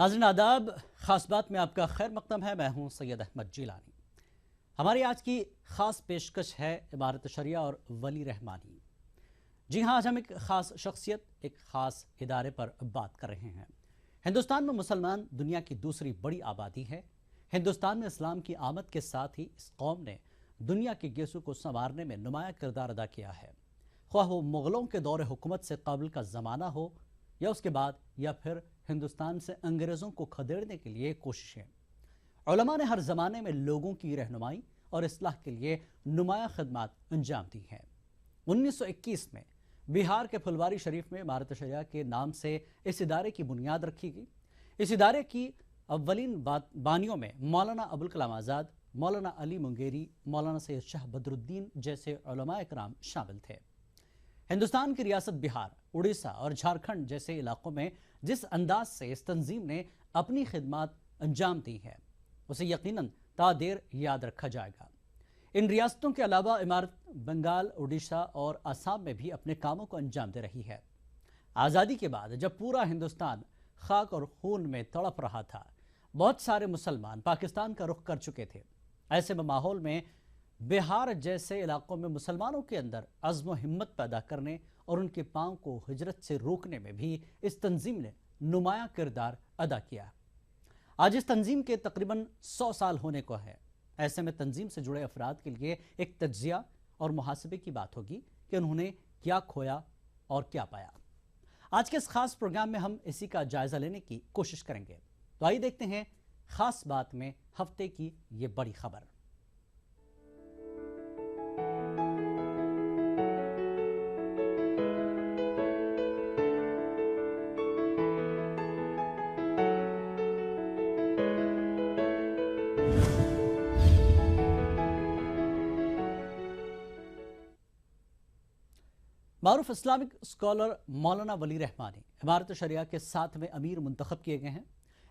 नाज़रीन आदाब, ख़ास बात में आपका खैर मक़दम है। मैं हूँ सैयद अहमद जिलानी। हमारी आज की ख़ास पेशकश है इमारत शरिया और वली रहमानी। जी हाँ, आज हम एक ख़ास शख्सियत, एक ख़ास इदारे पर बात कर रहे हैं। हिंदुस्तान में मुसलमान दुनिया की दूसरी बड़ी आबादी है। हिंदुस्तान में इस्लाम की आमद के साथ ही इस कौम ने दुनिया के गेसों को संवारने में नुमाया किरदार अदा किया है, ख्वाह वो मुग़लों के दौर हुकूमत से कबल का ज़माना हो या उसके बाद, या फिर हिंदुस्तान से अंग्रेज़ों को खदेड़ने के लिए कोशिशें। उलमा ने हर ज़माने में लोगों की रहनुमाई और इस्लाह के लिए नुमाया खिदमात अंजाम दी हैं। 1921 में बिहार के फुलवारी शरीफ में इमारत शरिया के नाम से इस इदारे की बुनियाद रखी गई। इस इदारे की अव्वलीन बानियों में मौलाना अबुल कलाम आज़ाद, मौलाना अली मुंगेरी, मौलाना सैयद शाह बदरुद्दीन जैसे उलमा इकराम शामिल थे। हिंदुस्तान की रियासत बिहार, उड़ीसा और झारखंड जैसे इलाकों में जिस अंदाज से इस तंजीम ने अपनी खिदमात अंजाम दी है, उसे यकीनन तादेर याद रखा जाएगा। इन रियासतों के अलावा इमारत बंगाल, उड़ीसा और असम में भी अपने कामों को अंजाम दे रही है। आज़ादी के बाद जब पूरा हिंदुस्तान खाक और खून में तड़प रहा था, बहुत सारे मुसलमान पाकिस्तान का रुख कर चुके थे। ऐसे में माहौल में बिहार जैसे इलाकों में मुसलमानों के अंदर अज़्म व हिम्मत पैदा करने और उनके पांव को हिजरत से रोकने में भी इस तंजीम ने नुमाया किरदार अदा किया। आज इस तंजीम के तकरीबन 100 साल होने को है। ऐसे में तंजीम से जुड़े अफराद के लिए एक तज्जिया और मुहासबे की बात होगी कि उन्होंने क्या खोया और क्या पाया। आज के इस खास प्रोग्राम में हम इसी का जायजा लेने की कोशिश करेंगे। तो आइए देखते हैं खास बात में हफ्ते की ये बड़ी खबर। मारूफ इस्लामिक स्कॉलर मौलाना वली रहमानी इमारत शरिया के 7वें अमीर मुंतखब किए गए हैं।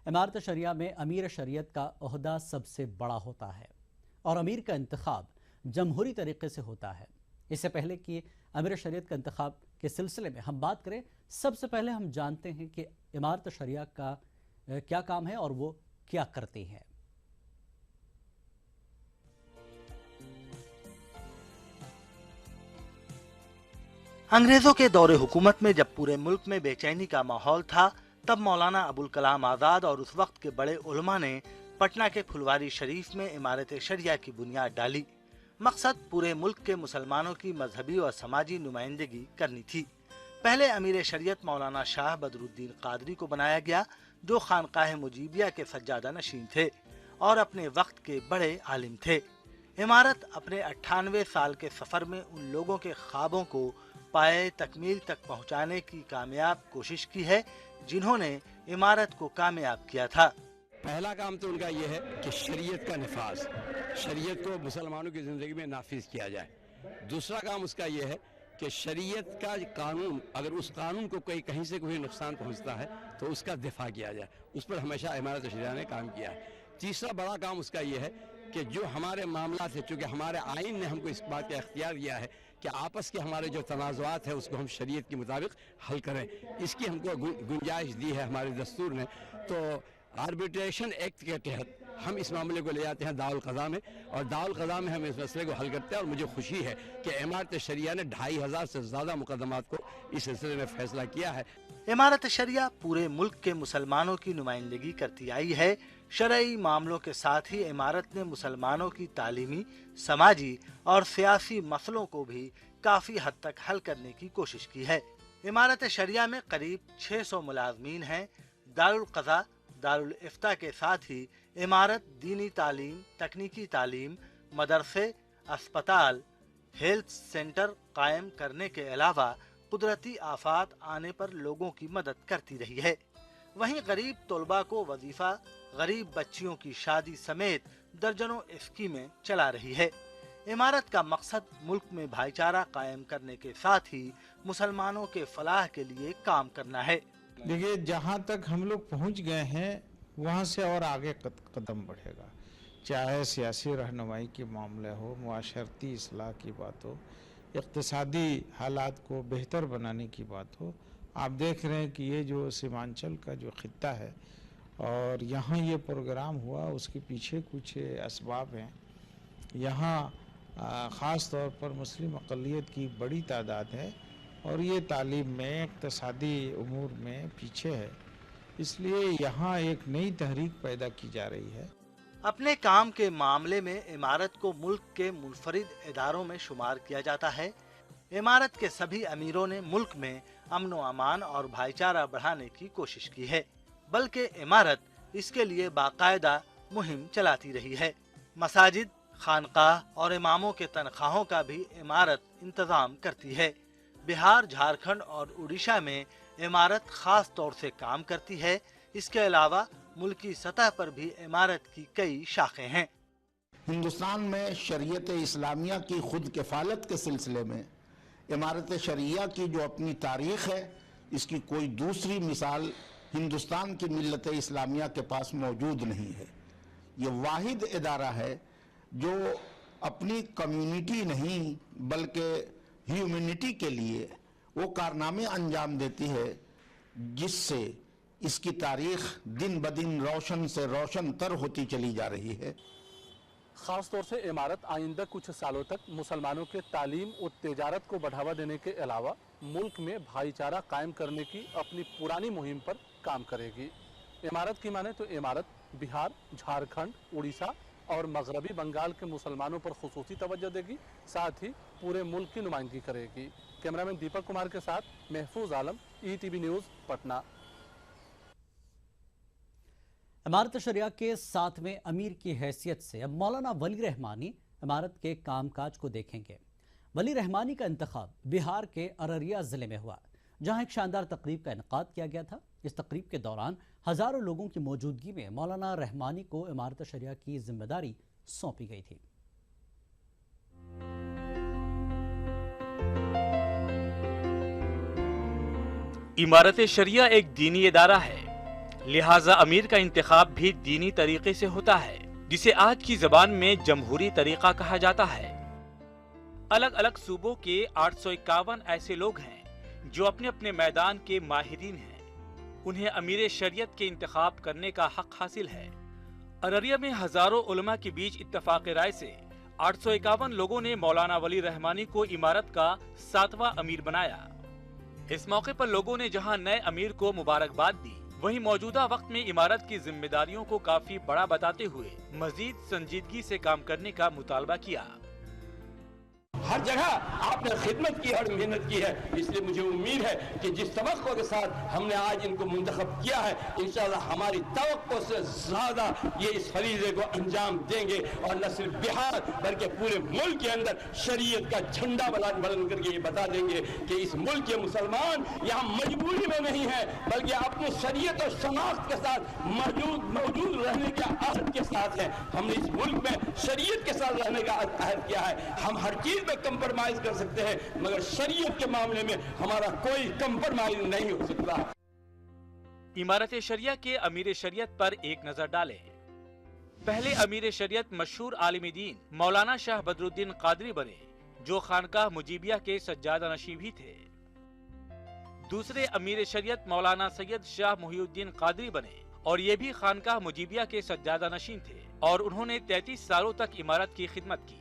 इमारत शरिया में अमीर शरीयत का ओहदा सबसे बड़ा होता है और अमीर का इंतखाब जमहूरी तरीके से होता है। इससे पहले कि अमीर शरीयत का इंतखाब के सिलसिले में हम बात करें, सबसे पहले हम जानते हैं कि इमारत शरिया का क्या काम है और वो क्या करती है। अंग्रेजों के दौरे हुकूमत में जब पूरे मुल्क में बेचैनी का माहौल था, तब मौलाना अबुल कलाम आज़ाद और उस वक्त के बड़े उलमा ने पटना के फुलवारी शरीफ में इमारत शरिया की बुनियाद डाली। मकसद पूरे मुल्क के मुसलमानों की मजहबी और समाजी नुमाइंदगी करनी थी। पहले अमीर शरीयत मौलाना शाह बदरुद्दीन कादरी को बनाया गया, जो खानकाह मुजीबिया के सज्जादा नशीन थे और अपने वक्त के बड़े आलिम थे। इमारत अपने 98 साल के सफर में उन लोगों के ख्वाबों को पाए तकमील तक पहुंचाने की कामयाब कोशिश की है, जिन्होंने इमारत को कामयाब किया था। पहला काम तो उनका यह है कि शरीयत का निफाज, शरीयत को मुसलमानों की ज़िंदगी में नाफिज किया जाए। दूसरा काम उसका यह है कि शरीयत का कानून, अगर उस कानून को कहीं से कोई नुकसान पहुंचता है तो उसका दिफा किया जाए। उस पर हमेशा इमारत शरिया ने काम किया है। तीसरा बड़ा काम उसका यह है कि जो हमारे मामला थे, चूँकि हमारे आइन ने हमको इस बात का इख्तियार दिया है कि आपस के हमारे जो तनाज़ुआत है उसको हम शरीयत के मुताबिक हल करें, इसकी हमको गुंजाइश दी है हमारे दस्तूर ने। तो आर्बिट्रेशन एक्ट के तहत हम इस मामले को ले जाते हैं दारुल क़ज़ा में, और दारुल क़ज़ा में हम इस मसले को हल करते हैं। और मुझे खुशी है कि इमारत शरिया ने 2500 से ज़्यादा मुकदमात को इस सिलसिले में फैसला किया है। इमारत शरिया पूरे मुल्क के मुसलमानों की नुमाइंदगी करती आई है। शरई मामलों के साथ ही इमारत ने मुसलमानों की तालीमी, समाजी और सियासी मसलों को भी काफी हद तक हल करने की कोशिश की है। इमारत शरिया में करीब 600 मुलाजमीन हैं। दारुल क़ज़ा, दारुल इफ्ता के साथ ही इमारत दीनी तालीम, तकनीकी तालीम, मदरसे, अस्पताल, हेल्थ सेंटर कायम करने के अलावा कुदरती आफात आने पर लोगों की मदद करती रही है। वहीं गरीब तलबा को वजीफा, गरीब बच्चियों की शादी समेत दर्जनों स्कीमें चला रही है। इमारत का मकसद मुल्क में भाईचारा कायम करने के साथ ही मुसलमानों के फलाह के लिए काम करना है। देखिए, जहाँ तक हम लोग पहुँच गए हैं वहाँ से और आगे कदम बढ़ेगा। चाहे सियासी रहनुमाई के मामले हो, मुआशरती इस्लाह की बात हो, इक़्तिसादी हालात को बेहतर बनाने की बात हो। आप देख रहे हैं कि ये जो सीमांचल का जो खित्ता है اور یہاں یہ پروگرام ہوا، اس کے پیچھے کچھ اسباب ہیں۔ یہاں خاص طور پر مسلم اقلیت کی بڑی تعداد ہے اور یہ تعلیم میں، اقتصادی امور میں پیچھے ہے، اس لیے یہاں ایک نئی تحریک پیدا کی جا رہی ہے۔ اپنے کام کے معاملے میں عمارت کو ملک کے منفرد اداروں میں شمار کیا جاتا ہے۔ عمارت کے سبھی امیروں نے ملک میں امن و امان اور بھائی چارہ بڑھانے کی کوشش کی ہے، بلکہ عمارت اس کے لیے باقاعدہ مہم چلاتی رہی ہے۔ مساجد، خانقاہ اور اماموں کے تنخواہوں کا بھی عمارت انتظام کرتی ہے۔ بہار، جھارکھنڈ اور اڑیسہ میں عمارت خاص طور سے کام کرتی ہے۔ اس کے علاوہ ملکی سطح پر بھی عمارت کی کئی شاخیں ہیں۔ ہندوستان میں شریعت اسلامیہ کی خود کفالت کے سلسلے میں عمارت شرعیہ کی جو اپنی تاریخ ہے، اس کی کوئی دوسری مثال ہندوستان کی ملت اسلامیہ کے پاس موجود نہیں ہے۔ یہ واحد ادارہ ہے جو اپنی کمیونٹی نہیں بلکہ ہیومینٹی کے لیے وہ کارنامے انجام دیتی ہے جس سے اس کی تاریخ دن بدن روشن سے روشن تر ہوتی چلی جا رہی ہے۔ خاص طور سے عمارت آئندہ کچھ سالوں تک مسلمانوں کے تعلیم اور تجارت کو بڑھاوا دینے کے علاوہ ملک میں بھائی چارہ قائم کرنے کی اپنی پرانی مہم پر کام کرے گی۔ عمارت کی مانے تو عمارت بہار، جھارکھنڈ، اڑیسہ اور مغربی بنگال کے مسلمانوں پر خصوصی توجہ دے گی، ساتھ ہی پورے ملک کی نمائندگی کرے گی۔ کیمرامین دیپک کمار کے ساتھ محفوظ عالم، ETV نیوز، پٹنہ۔ عمارت شریعہ کے 7ویں امیر کی حیثیت سے اب مولانا ولی رحمانی عمارت کے کام کاج کو دیکھیں گے۔ ولی رحمانی کا انتخاب بہار کے ارریہ ضلع میں ہوا، جہاں ایک شاندار تقریب کا انعقاد کیا گیا تھا۔ اس تقریب کے دوران ہزاروں لوگوں کی موجودگی میں مولانا رحمانی کو عمارت شریعہ کی ذمہ داری سونپی گئی تھی۔ عمارت شریعہ ایک دینی ادارہ ہے، لہٰذا امیر کا انتخاب بھی دینی طریقے سے ہوتا ہے، جسے آج کی زبان میں جمہوری طریقہ کہا جاتا ہے۔ الگ الگ صوبوں کے 851 ایسے لوگ ہیں جو اپنے اپنے میدان کے ماہرین ہیں، انہیں امیر شریعت کے انتخاب کرنے کا حق حاصل ہے۔ ارریہ میں ہزاروں علماء کے بیچ اتفاق رائے سے 851 لوگوں نے مولانا ولی رحمانی کو عمارت کا 7واں امیر بنایا۔ اس موقع پر لوگوں نے جہاں نئے امیر کو مبارکباد دی، وہیں موجودہ وقت میں عمارت کی ذمہ داریوں کو کافی بڑا بتاتے ہوئے مزید سنجیدگی سے کام کرنے کا مطالبہ کیا۔ ہر جگہ آپ نے خدمت کی، ہر محنت کی ہے، اس لیے مجھے امید ہے کہ جس توقع کے ساتھ ہم نے آج ان کو منتخب کیا ہے، انشاءاللہ ہماری توقع سے زیادہ یہ اس فریضے کو انجام دیں گے، اور نہ صرف بہار بلکہ پورے ملک کے اندر شریعت کا جھنڈا بلند کر کے یہ بتا دیں گے کہ اس ملک کے مسلمان یہاں مجبوری میں نہیں ہے بلکہ اپنی شریعت اور شناخت کے ساتھ موجود رہنے کے عہد کے ساتھ ہیں۔ ہم نے اس ملک میں شریعت کے ساتھ رہنے کا عہد کیا ہے۔ ہم ہر چیز میں کمپرمائز کر سکتے ہیں مگر شریعت کے معاملے میں ہمارا کوئی کمپرمائز نہیں ہو سکتا۔ عمارت شریعہ کے امیر شریعت پر ایک نظر ڈالیں۔ پہلے امیر شریعت مشہور عالم دین مولانا شاہ بدر الدین قادری بنے، جو خانقاہ مجیبیہ کے سجادہ نشین بھی تھے۔ دوسرے امیر شریعت مولانا سید شاہ محی الدین قادری بنے اور یہ بھی خانقاہ مجیبیہ کے سجادہ نشین تھے، اور انہوں نے 33 سالوں تک عمارت کی خدمت کی۔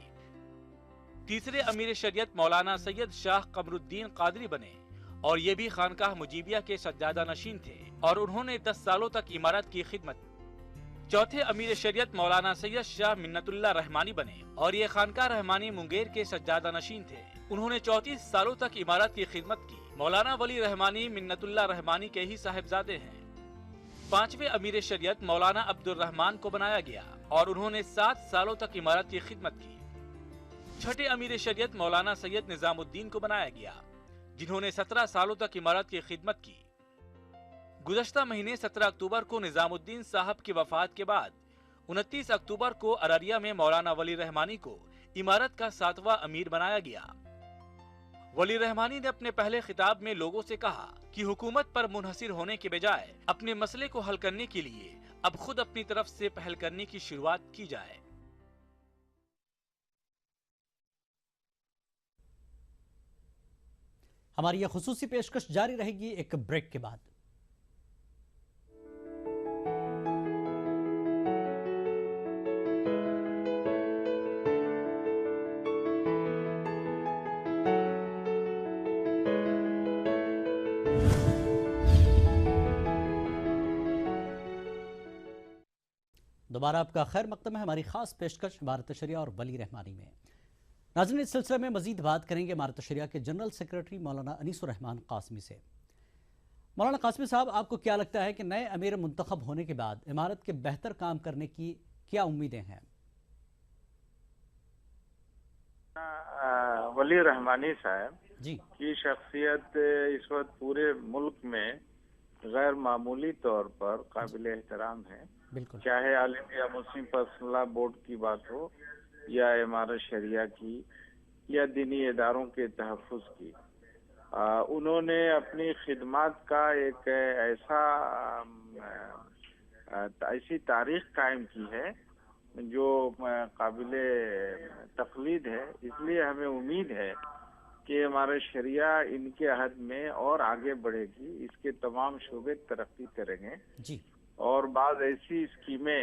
تیسرے امیر شریعت مولانا سید شاہ قمر الدین قادری بنے اور یہ بھی خانقاہ مجیبیہ کے سجادہ نشین تھے، اور انہوں نے 10 سالوں تک عمارت کی خدمت کی۔ چوتھے امیر شریعت مولانا سید شاہ منت اللہ رحمانی بنے اور یہ خانقاہ رحمانی منگیر کے سجادہ نشین تھے، انہوں نے 34 سالوں تک عمارت کی خدمت کی۔ مولانا ولی رحمانی منت اللہ رحمانی کے ہی صاحبزادے ہیں۔ پانچویں امیر شریعت مولانا عبد الرحمان کو بنایا گیا اور انہوں نے 7 سالوں تک عمارت کی خدمت کی۔ چھٹے امیر شریعت مولانا سید نظام الدین کو بنایا گیا، جنہوں نے 17 سالوں تک عمارت کی خدمت کی۔ گزشتہ مہینے 17 اکتوبر کو نظام الدین صاحب کی وفات کے بعد 29 اکتوبر کو ارریہ میں مولانا ولی رحمانی کو عمارت کا 7واں امیر بنایا گیا۔ ولی رحمانی نے اپنے پہلے خطاب میں لوگوں سے کہا کہ حکومت پر منحصر ہونے کے بجائے اپنے مسئلے کو حل کرنے کے لیے اب خود اپنی طرف سے پہل کرنے کی شروعات کی جائے۔ ہماری یہ خصوصی پیشکش جاری رہے گی ایک بریک کے بعد۔ दोबारा आपका खैर मकदम है हमारी खास पेशकश इमारत शरिया और वली रहमानी में। नाज़रीन, इस सिलसिले में मजीद बात करेंगे इमारत शरिया के जनरल सेक्रेटरी मौलाना अनीसुर रहमान कासमी से। मौलाना कासमी साहब, आपको क्या लगता है कि नए अमीर मुंतखब होने के बाद इमारत के बेहतर काम करने की क्या उम्मीदें हैं? वली रहमानी साहब जी की शख्सियत इस वक्त पूरे मुल्क में गैर मामूली तौर पर काबिल एहतराम है। बिल्कुल। चाहे all India Muslim personal board की बात हो या इमारत शरिया की या दीनी इदारों के तहफ़्फ़ुज़ की, उन्होंने अपनी खिदमत का एक ऐसी तारीख कायम की है जो काबिल तक़लीद है। इसलिए हमें उम्मीद है कि हमारा शरिया इनके अहद में और आगे बढ़ेगी, इसके तमाम शोबे तरक्की करेंगे जी। और बाद ऐसी स्कीमें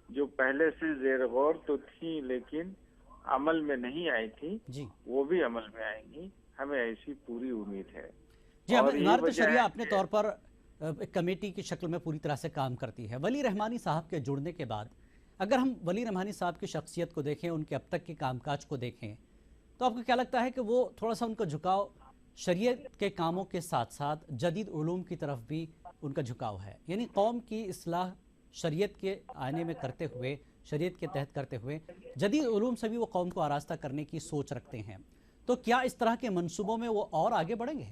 जो पहले से ज़ेर गौर तो थी लेकिन अमल में नहीं आई थी, जी वो भी अमल में आएंगी, हमें ऐसी पूरी उम्मीद है। जी। अब और ये इमारत वजह शरिया है अपने कि- तौर पर एक कमेटी की शक्ल में पूरी तरह से काम करती है। वली रहमानी साहब के जुड़ने के बाद अगर हम वली रहमानी साहब की शख्सियत को देखें, उनके अब तक के कामकाज को देखें, तो आपको क्या लगता है कि वो थोड़ा सा उनका झुकाव शरीयत के कामों के साथ साथ जदीद उलूम की तरफ भी उनका झुकाव है? यानी कौम की इस्लाह शरीयत के आईने में करते हुए, शरीयत के तहत करते हुए जदीद उलूम से भी वो कौम को आरास्ता करने की सोच रखते हैं। तो क्या इस तरह के मंसूबों में वो और आगे बढ़ेंगे?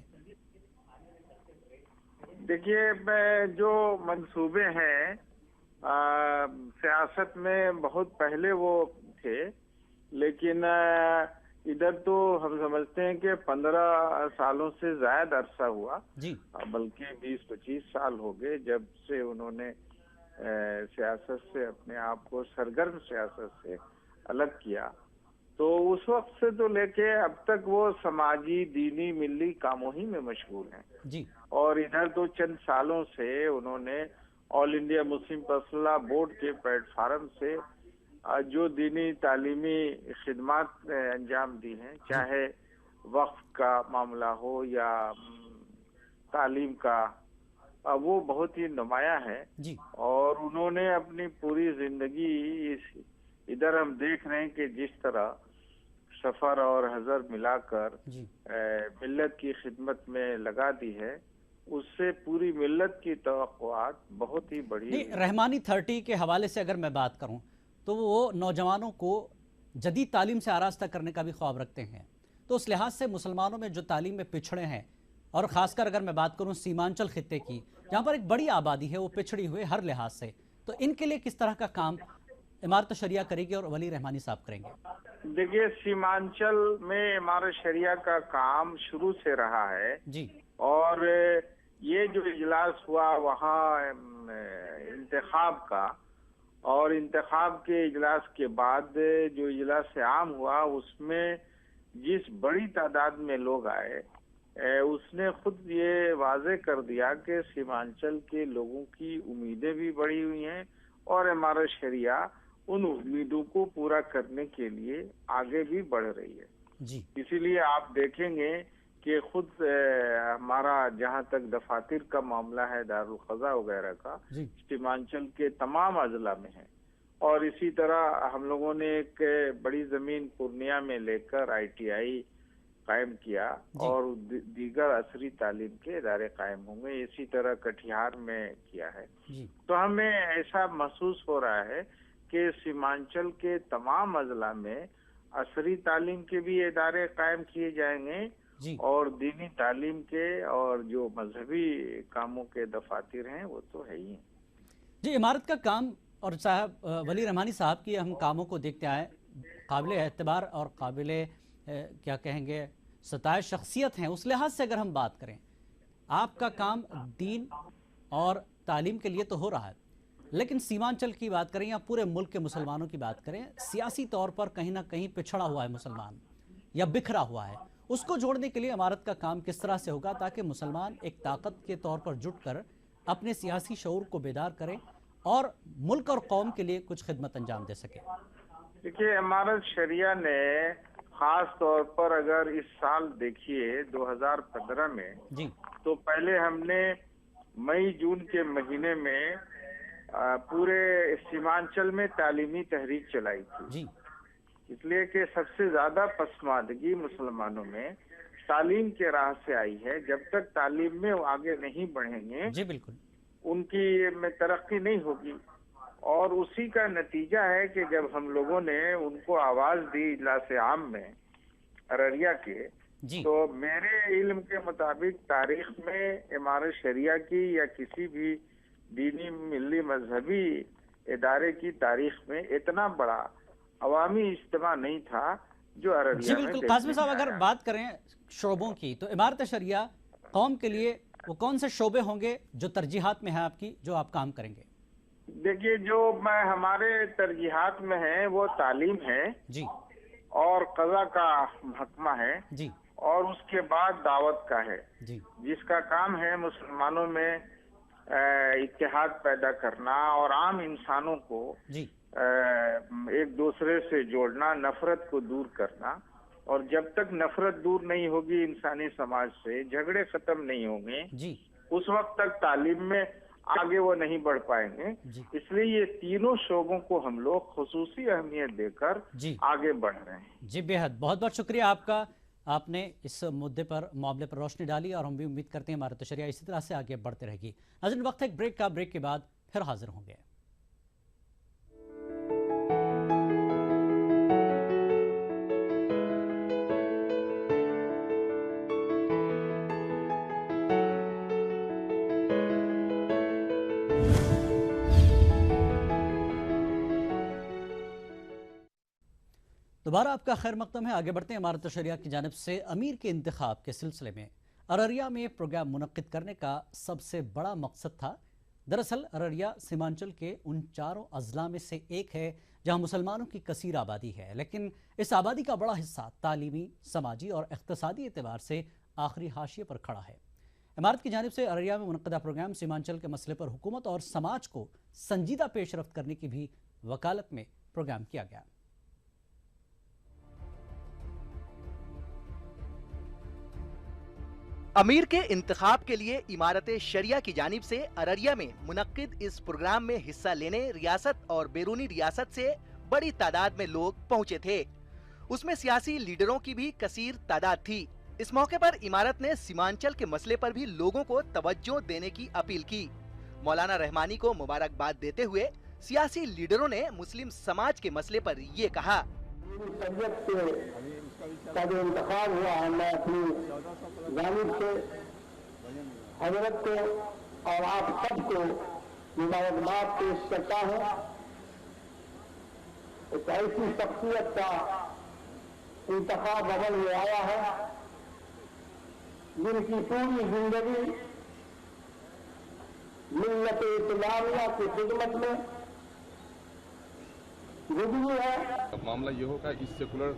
देखिए, जो मंसूबे हैं सियासत में बहुत पहले वो थे, लेकिन इधर तो हम समझते हैं कि 15 सालों से ज्यादा अरसा हुआ जी। बल्कि 20-25 साल हो गए जब से उन्होंने सियासत से अपने आप को सरगर्म सियासत से अलग किया। तो उस वक्त से तो लेके अब तक वो समाजी, दीनी, मिली कामों ही में मशगूल हैं जी। और इधर तो चंद सालों से उन्होंने all India Muslim personal board के प्लेटफार्म से जो दीनी तालीमी खिदमत अंजाम दी हैं, चाहे वक्फ का मामला हो या तालीम का, वो बहुत ही नुमाया है जी। और उन्होंने अपनी पूरी जिंदगी इधर हम देख रहे हैं कि जिस तरह सफर और हजर मिलाकर मिल्लत की खिदमत में लगा दी है, उससे पूरी मिल्लत की तवक्कुआत बहुत ही बड़ी। नहीं, रहमानी 30 के हवाले से अगर मैं बात करूं तो वो नौजवानों को जदीद तालीम से आरास्ता करने का भी ख्वाब रखते हैं। तो उस लिहाज से मुसलमानों में जो तालीम में पिछड़े हैं, और ख़ासकर अगर मैं बात करूं सीमांचल खित्ते की, जहां पर एक बड़ी आबादी है, वो पिछड़ी हुई हर लिहाज से, तो इनके लिए किस तरह का काम इमारत शरिया करेगी और वली रहमानी साहब करेंगे? देखिए, सीमांचल में इमारत शरिया का काम शुरू से रहा है जी। और ये जो इजलास हुआ वहाँ इंतखाब का, और इंतखाब के इजलास के बाद जो इजलास आम हुआ उसमें जिस बड़ी तादाद में लोग आए, उसने खुद ये वाजे कर दिया कि सीमांचल के लोगों की उम्मीदें भी बढ़ी हुई हैं और इमारत शरिया उन उम्मीदों को पूरा करने के लिए आगे भी बढ़ रही है जी। इसीलिए आप देखेंगे कि खुद हमारा जहाँ तक दफातर का मामला है, दारुल क़ज़ा वगैरह का, सीमांचल के तमाम अजला में है। और इसी तरह हम लोगों ने एक बड़ी जमीन पूर्णिया में लेकर ITI कायम किया और दीगर असरी तालीम के इदारे कायम होंगे। इसी तरह कटिहार में किया है। तो हमें ऐसा महसूस हो रहा है कि सीमांचल के तमाम अजला में असरी तालीम के भी इदारे कायम किए जाएंगे और दीनी तालीम के और जो मजहबी कामों के दफातर हैं वो तो है ही हैं। जी, इमारत का काम और साहब वली रहमानी साहब की हम कामों को देखते आए, काबिल एतबार और काबिल क्या कहेंगे सताए शख्सियत हैं। उस लिहाज से अगर हम बात करें, आपका काम दीन और तालीम के लिए तो हो रहा है, लेकिन सीमांचल की बात करें या पूरे मुल्क के मुसलमानों की बात करें, सियासी तौर पर कहीं ना कहीं पिछड़ा हुआ है मुसलमान या बिखरा हुआ है। उसको जोड़ने के लिए इमारत का काम किस तरह से होगा ताकि मुसलमान एक ताकत के तौर पर जुटकर अपने सियासी शऊर को बेदार करें और मुल्क और कौम के लिए कुछ खिदमत अंजाम दे सके? देखिए, इमारत शरिया ने खास तौर पर अगर इस साल देखिए 2015 में, तो पहले हमने मई जून के महीने में پورے سیمانچل میں تعلیمی تحریک چلائی تھی، اس لیے کہ سب سے زیادہ پسماندگی مسلمانوں میں تعلیم کے راہ سے آئی ہے. جب تک تعلیم میں وہ آگے نہیں بڑھیں گے جی بالکل ان کی میں ترقی نہیں ہوگی. اور اسی کا نتیجہ ہے کہ جب ہم لوگوں نے ان کو آواز دی اجلاس عام میں ارریہ کے، تو میرے علم کے مطابق تاریخ میں امارت شریعہ کی یا کسی بھی دینی ملی مذہبی ادارے کی تاریخ میں اتنا بڑا عوامی اجتماع نہیں تھا جو ارریہ جی میں بالکل. قاسمی صاحب اگر بات کریں شعبوں کی تو امارت شریعہ قوم کے لیے وہ کون سے شعبے ہوں گے جو ترجیحات میں ہیں آپ کی، جو آپ کام کریں گے؟ دیکھیے جو ہمارے ترجیحات میں ہے وہ تعلیم ہے جی، اور قضا کا محکمہ ہے جی، اور اس کے بعد دعوت کا ہے، جی، جس کا کام ہے مسلمانوں میں اتحاد پیدا کرنا اور عام انسانوں کو جی ایک دوسرے سے جوڑنا، نفرت کو دور کرنا. اور جب تک نفرت دور نہیں ہوگی انسانی سماج سے، جھگڑے ختم نہیں ہوں گے، جی اس وقت تک تعلیم میں آگے وہ نہیں بڑھ پائیں گے. اس لیے یہ تینوں شعبوں کو ہم لوگ خصوصی اہمیت دے کر آگے بڑھ رہے ہیں. جی بہت بہت بہت شکریہ آپ کا، آپ نے اس مدعے پر معاملے پر روشنی ڈالی اور ہم بھی امید کرتے ہیں امارت شریعہ اسی طرح سے آگے بڑھتے رہے گی. ناظرین وقت ہے ایک بریک کا، بریک کے بعد پھر حاضر ہوں گے. دوبارہ آپ کا خیر مقدم ہے. آگے بڑھتے ہیں. امارت شریعہ کی جانب سے امیر کے انتخاب کے سلسلے میں ارریہ میں پروگرام منعقد کرنے کا سب سے بڑا مقصد تھا. دراصل ارریہ سیمانچل کے ان چاروں اضلاع میں سے ایک ہے جہاں مسلمانوں کی کثیر آبادی ہے، لیکن اس آبادی کا بڑا حصہ تعلیمی، سماجی اور اقتصادی اعتبار سے آخری حاشیے پر کھڑا ہے. امارت کی جانب سے ارریہ میں منعقدہ پروگرام سیمانچل کے مسئلے پر حکومت اور سماج کو سنجیدہ پیش رفت کرنے کی بھی وکالت میں پروگرام کیا گیا. امیر کے انتخاب کے لیے امارت شریعہ کی جانب سے ارریہ میں منعقد اس پروگرام میں حصہ لینے ریاست اور بیرونی ریاست سے بڑی تعداد میں لوگ پہنچے تھے. اس میں سیاسی لیڈروں کی بھی کثیر تعداد تھی. اس موقع پر امارت نے سیمانچل کے مسئلے پر بھی لوگوں کو توجہ دینے کی اپیل کی. مولانا رحمانی کو مبارکباد دیتے ہوئے سیاسی لیڈروں نے مسلم سماج کے مسئلے پر یہ کہا: کا جو انتخاب ہوا ہے، میں اپنی جانب سے حضرت کو اور آپ سب کو مبارکباد پیش کرتا ہوں. ایک ایسی شخصیت کا انتخاب عمل میں آیا ہے جن کی پوری زندگی ملت اسلامیہ کی خدمت میں گزری ہے. معاملہ یہ ہوگا اس سیکولر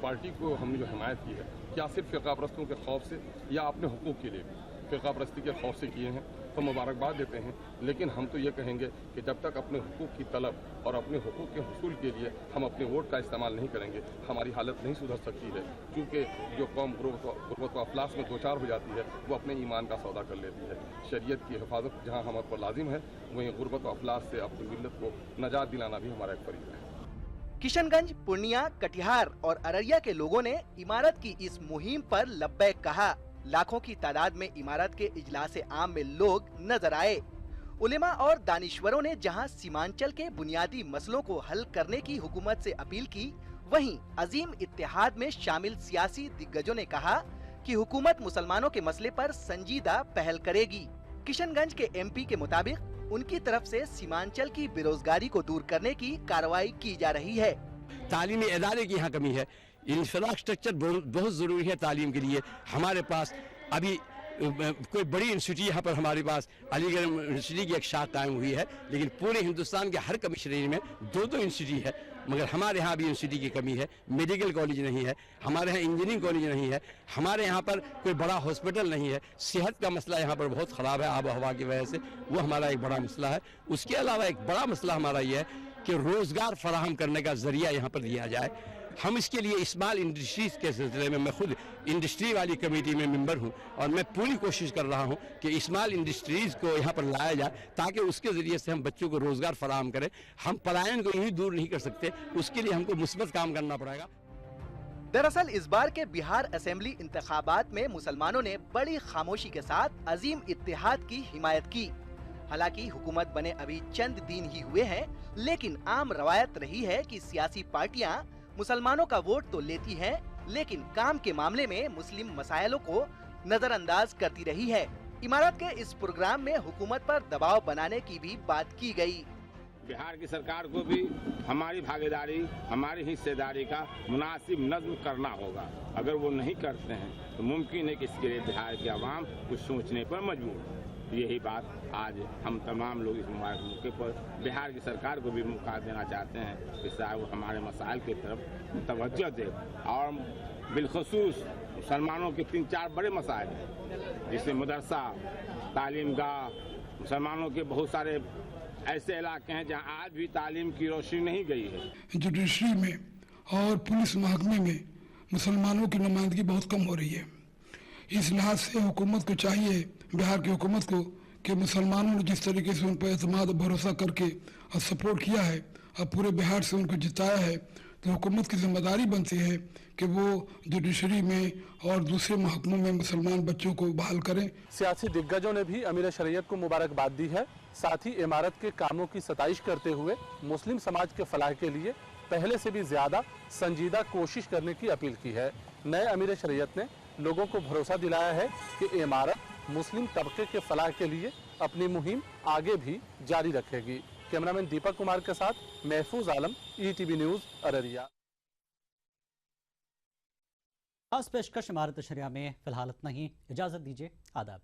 پارٹی کو ہم نے جو حمایت کی ہے، کیا صرف فرقہ پرستوں کے خوف سے یا اپنے حقوق کے لیے بھی فرقہ پرستی کے خوف سے کیے ہیں، تو مبارکباد دیتے ہیں. لیکن ہم تو یہ کہیں گے کہ جب تک اپنے حقوق کی طلب اور اپنے حقوق کے حصول کے لیے ہم اپنے ووٹ کا استعمال نہیں کریں گے، ہماری حالت نہیں سدھر سکتی ہے. کیونکہ جو قوم غربت و افلاس میں دوچار ہو جاتی ہے وہ اپنے ایمان کا سودا کر لیتی ہے. شریعت کی حفاظت جہاں ہم پر لازم ہے، وہیں غربت و افلاس سے اپنی ملت کو نجات دلانا بھی ہمارا ایک فریضہ ہے. کشن گنج، پورنیہ، کٹیہار اور ارریہ کے لوگوں نے امارت کی اس مہم پر لبیک کہا. لاکھوں کی تعداد میں امارت کے اجلاس عام میں لوگ نظر آئے. علماء اور دانشوروں نے جہاں سیمانچل کے بنیادی مسئلوں کو حل کرنے کی حکومت سے اپیل کی، وہیں عظیم اتحاد میں شامل سیاسی دگجوں نے کہا کہ حکومت مسلمانوں کے مسئلے پر سنجیدہ پہل کرے گی. کشن گنج کے ایم پی کے مطابق ان کی طرف سے سیمانچل کی بے روزگاری کو دور کرنے کی کارروائی کی جا رہی ہے. تعلیمی ادارے کی یہاں کمی ہے، انفراسٹرکچر بہت ضروری ہے تعلیم کے لیے. ہمارے پاس ابھی کوئی بڑی یونیورسٹی یہاں پر ہمارے پاس علی گڑھ یونیورسٹی کی ایک شاخ قائم ہوئی ہے، لیکن پورے ہندوستان کے ہر کمشنری میں دو یونیورسٹی ہے. مگر ہمارے یہاں بھی یونیورسٹی کی کمی ہے. میڈیکل کالج نہیں ہے ہمارے یہاں، انجینئرنگ کالج نہیں ہے ہمارے یہاں پر، کوئی بڑا ہاسپٹل نہیں ہے. صحت کا مسئلہ یہاں پر بہت خراب ہے آب و ہوا کی وجہ سے، وہ ہمارا ایک بڑا مسئلہ ہے. اس کے علاوہ ایک بڑا مسئلہ ہمارا یہ ہے کہ روزگار فراہم کرنے کا ذریعہ یہاں پر دیا جائے. हम इसके लिए स्मॉल इंडस्ट्रीज के सिलसिले में मैं खुद इंडस्ट्री वाली कमेटी में मेंबर हूं और मैं पूरी कोशिश कर रहा हूं कि स्मॉल इंडस्ट्रीज को यहां पर लाया जाए ताकि उसके ज़रिए से हम बच्चों को रोज़गार फराहम करें। हम पलायन को यूं दूर नहीं कर सकते, उसके लिए हमको मुस्बत काम करना पड़ेगा। दरअसल इस बार के बिहार असेंबली इंतखाबात में मुसलमानों ने बड़ी खामोशी के साथ अजीम इत्तेहाद की हिमायत की। हालांकि हुकूमत बने अभी चंद दिन ही हुए हैं, लेकिन आम रवायत रही है कि सियासी पार्टियां मुसलमानों का वोट तो लेती हैं, लेकिन काम के मामले में मुस्लिम मसाइलों को नजरअंदाज करती रही है। इमारत के इस प्रोग्राम में हुकूमत पर दबाव बनाने की भी बात की गई। बिहार की सरकार को भी हमारी भागीदारी, हमारी हिस्सेदारी का मुनासिब नज़्म करना होगा। अगर वो नहीं करते हैं तो मुमकिन है कि इसके लिए बिहार के अवाम कुछ सोचने पर मजबूर है। यही बात आज हम तमाम लोग इस मुबारक मौके पर बिहार की सरकार को भी मौका देना चाहते हैं कि साहब वो हमारे मसाइल की तरफ तवज्जो दे और बिलखसूस मुसलमानों के 3-4 बड़े मसाइल हैं, जिसमें मदरसा, तालीम गाह, मुसलमानों के बहुत सारे ऐसे इलाके हैं जहां आज भी तालीम की रोशनी नहीं गई है। जुडिशरी में और पुलिस महकमे में मुसलमानों की नुमाइंदगी बहुत कम हो रही है। इस लिहाज से हुकूमत को चाहिए, बिहार की हुकूमत को, कि मुसलमानों ने जिस तरीके से उन पर एतमाद और भरोसा करके और सपोर्ट किया है और पूरे बिहार से उनको जिताया है, तो हुकूमत की जिम्मेदारी बनती है कि वो जुडिशरी में और दूसरे महकमों में मुसलमान बच्चों को बहाल करें। सियासी दिग्गजों ने भी अमीर शरीयत को मुबारकबाद दी है। साथ ही इमारत के कामों की सताइश करते हुए मुस्लिम समाज के फलाह के लिए पहले से भी ज्यादा संजीदा कोशिश करने की अपील की है। नए अमीर शरीयत ने लोगों को भरोसा दिलाया है कि इमारत मुस्लिम तबके के फलाह के लिए अपनी मुहिम आगे भी जारी रखेगी। कैमरामैन दीपक कुमार के साथ महफूज आलम, ETV न्यूज, अररिया। खास पेशकश इमारत शरिया में फिलहाल इतना ही। इजाजत दीजिए, आदाब।